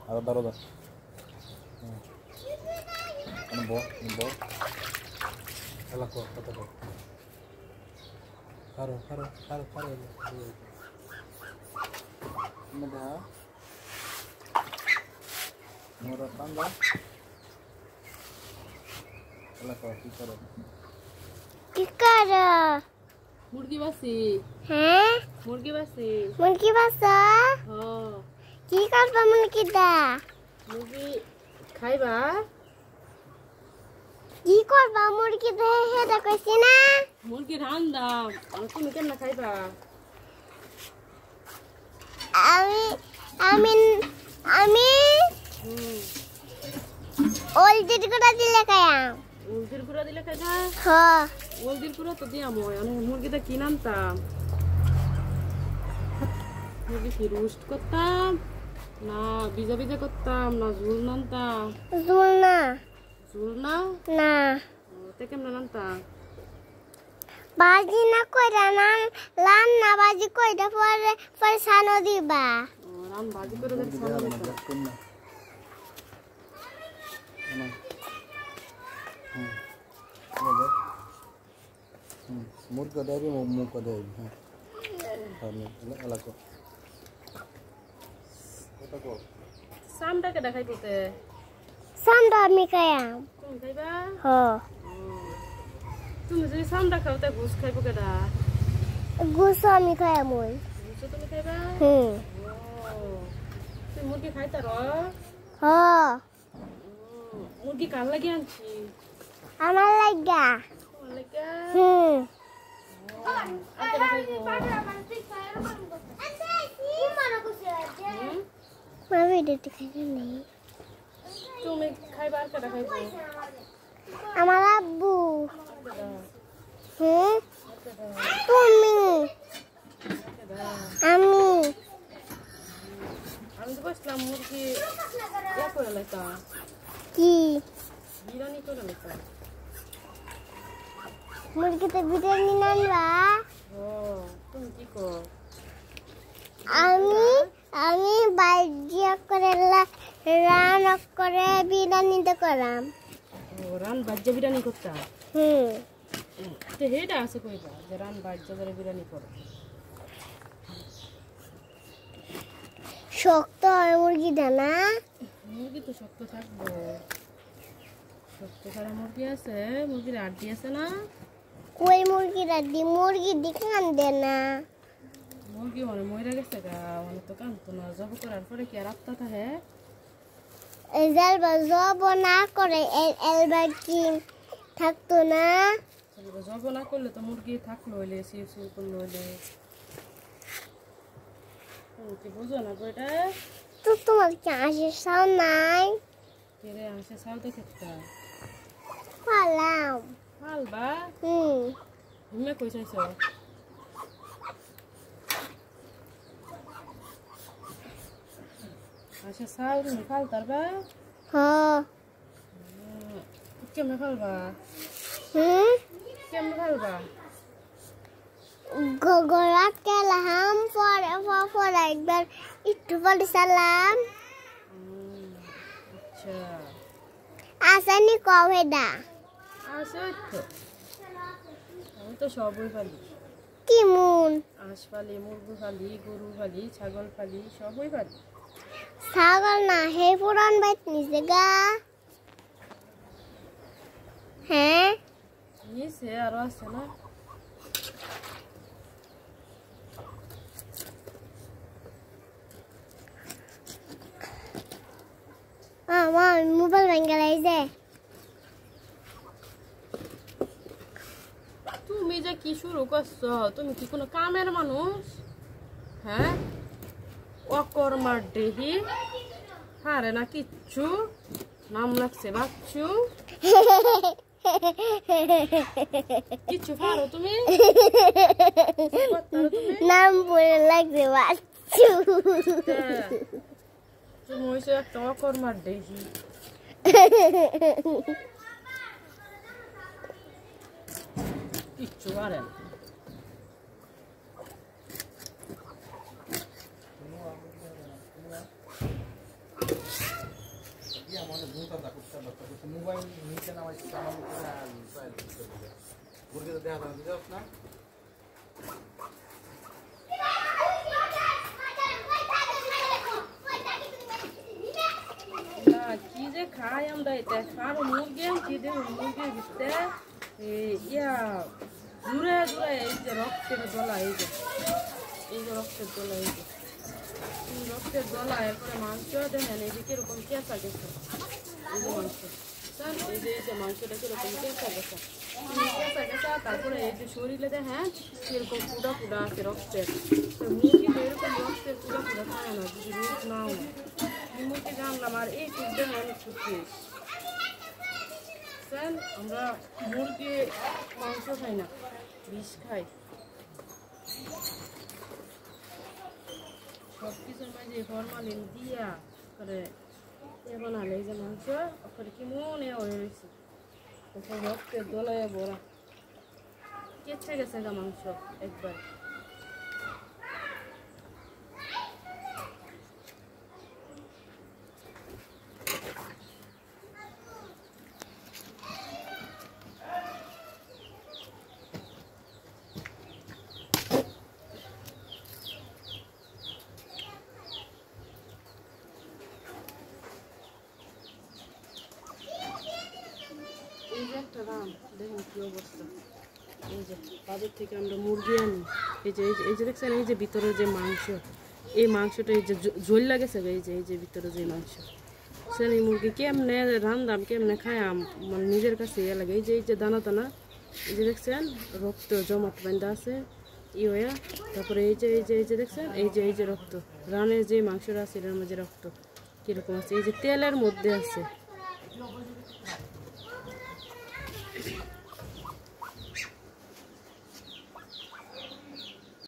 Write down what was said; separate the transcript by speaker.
Speaker 1: আর দাঁড়ো দাঁড়ো বল খেলা কর কথা কর খারো খারো খারো খারো মধ্যে মোরা পাঙ্গা খেলা কর কি করো
Speaker 2: মুরগি বাসি
Speaker 3: হ্যাঁ
Speaker 2: মুরগি বাসি
Speaker 3: মুরগি বাসা
Speaker 2: হ্যাঁ
Speaker 3: কি করবা মুরগি দা
Speaker 2: মুরগি খাইবা
Speaker 3: কি করবা মুরগি দা হেডা কইছি না
Speaker 2: মুরগি রান্দা তুমি কেমন খাইবা
Speaker 3: আমি আমি আমি ওলদির গুড়া দিলে খায়াম
Speaker 2: উলদির গুঁড়া দিলে খাইবা
Speaker 3: হ্যাঁ
Speaker 2: উলদির গুঁড়া তো দিয়া মই আমি মুরগিটা কি নামতাম মুরগি কি রোস্ট করতাম না ভিজা ভিজা করতাম না ঝুল নামতাম
Speaker 3: জুল না
Speaker 2: ঝুল না
Speaker 3: না
Speaker 2: তে কেমন নামতাম
Speaker 3: বাজি না কইরা নাম লান না বাজি কইরা পরে পরে সানো দিবা
Speaker 2: রান ভাজি করে দেখ সামনে
Speaker 1: মুরগা দেবে মুখ দেবে হ্যাঁ এলাকা কথা কর
Speaker 2: সামটাকে দেখাই দিতে
Speaker 3: সামটা আমি খায়াম
Speaker 2: তুমি খাইবা
Speaker 3: হ্যাঁ
Speaker 2: তুমি যদি সামটা খাও তা ঘুষ খাইবো কেডা
Speaker 3: গুছো আমি খায়াম ওই
Speaker 2: ঘুষও তুমি খাইবা তুমি মুরগি খাইতার
Speaker 3: হ্যাঁ
Speaker 2: মুরগি কার লাগি আনছি
Speaker 3: আমার লাগা
Speaker 2: তোমার লাগা আনতে দেখাইবো
Speaker 3: মামি দিতে খাইতে নেই
Speaker 2: তুমি খাইবা আর কেডা খাইবো
Speaker 3: আমার আব্বু তুমি আমি
Speaker 2: আমি তো বসলাম মুরগি ইয়া করে লাইতাম
Speaker 3: কি
Speaker 2: বিরিয়ানি করে লাইতাম
Speaker 3: মুরগিতে বিরিয়ানি নানবা
Speaker 2: ও তুমি কি কর
Speaker 3: আমি আমি বাইজিয়া করে রান করে বিরিয়ানিতে করাম
Speaker 2: ও রান বাজ্যা বিরিয়ানি করতাম তো হেটা আছে কইবা যে রান বাজ্যা করে বিরিয়ানি করো
Speaker 3: শক্ত আর মুরগি দানা
Speaker 2: মুরগি তো শক্ত থাকবো শক্ত ছাড়া মুরগি আছে মুরগির আড্ডি আছে না
Speaker 3: কই মুরগিটা মুরগি দিকান দে না
Speaker 2: মুরগি মানে মরে গেছে গা মানে তো কান্ত না জব করার পরে কি আর আত্মা থাকে
Speaker 3: এজালবা জব না করে এলবার কি থাকতো না
Speaker 2: জব না করলে তো মুরগি থাকলো হইলে সিউ সিউ করলো হইলে কি বুঝো না গো এটা
Speaker 3: তো তোমার কি আশের সাউন্ড নাই
Speaker 2: কে রে আসে সাল তো খেতা
Speaker 3: পালাম
Speaker 2: হালবা ঘুমে কই চাইছো আসে সাল তুমি খাল তারবা
Speaker 3: হ্যাঁ
Speaker 2: কেমনে খালবা কেমনে খালবা
Speaker 3: গগরাত কেলাম পরে একবার একটু পরে সালাম
Speaker 2: আচ্ছা
Speaker 3: আসানি কবেদা
Speaker 2: আছে তো আমি তো সবই পালি
Speaker 3: কি মুন
Speaker 2: হাঁস পালি মুরগি পালি গরু পালি ছাগল পালি সবই পালি
Speaker 3: ছাগল না হে পুরান বাইত নিছে গা হ্যাঁ
Speaker 2: নিচে আরো আছে না
Speaker 3: আমার মোবাইল ভেঙে লাইছে
Speaker 2: তুমি যে কি শুরু করছো তুমি কি কোনো কামের মানুষ হ্যাঁ অকর্মার দেহি হারে না কিচ্ছু নাম লাগছে বাচ্চু কিচ্ছু পারো তুমি
Speaker 3: নাম পড়ে লাগছে বাচ্চু
Speaker 2: তুমি হয়েছে একটা অকর্মার দেহি কিচ্ছু পারে না
Speaker 1: মোবাইল নিচে নামাইছে মুরগিতে দেখা যাবে না
Speaker 2: কি যে খাই আমরা এটা খার মুরগি কি দেব মুরগির ভিতরে ইয়া জুড়ে জুড়ে এই যে রক্তের দলা এই যে রক্তের দলা এই রক্তের দলা এরপরে মাংস দেখেন এই যে কিরকম কেঁচা গেছে এই যে মাংস এই যে মাংসটা কিরকম কেঁচা গেছে তারপরে এই যে শরীরে দেখেন কিরকম পুডা পুডা আছে রক্তের মুরগি তো এরকম রক্তের পুডা পুডা খায় না যদি রোগ নাও না মুরগি জানলাম আর এই টুক দেখেন অনেক টুকি আমরা মুরগি মাংস খাই না বিষ খাই সব কিছুর মাঝে ফরমালিন দিয়া করে বানালে এই যে মাংস ওখানে কি মনে হয়ে রয়েছে রক্তের দোলায় ভরা কেচে গেছে গা মাংস একবার একটা দাম দেখুন কি অবস্থা এই যে বাজার থেকে আমরা মুরগি আনি এই যে দেখছেন এই যে ভিতরে যে মাংস এই মাংসটা এই যে ঝোল লাগেছে এই যে ভিতরে যে মাংস সেন এই মুরগি কেমনে রান্দাম কেমনে খায়াম মানে নিজের কাছে ইয়ে লাগে এই যে দানা দানা এই যে দেখছেন রক্ত জমাট বান্ধা আছে ই হইয়া তারপরে এই যে দেখছেন এই যে রক্ত রানের যে মাংসটা আছে এটার মধ্যে রক্ত কিরকম আছে এই যে তেলের মধ্যে আছে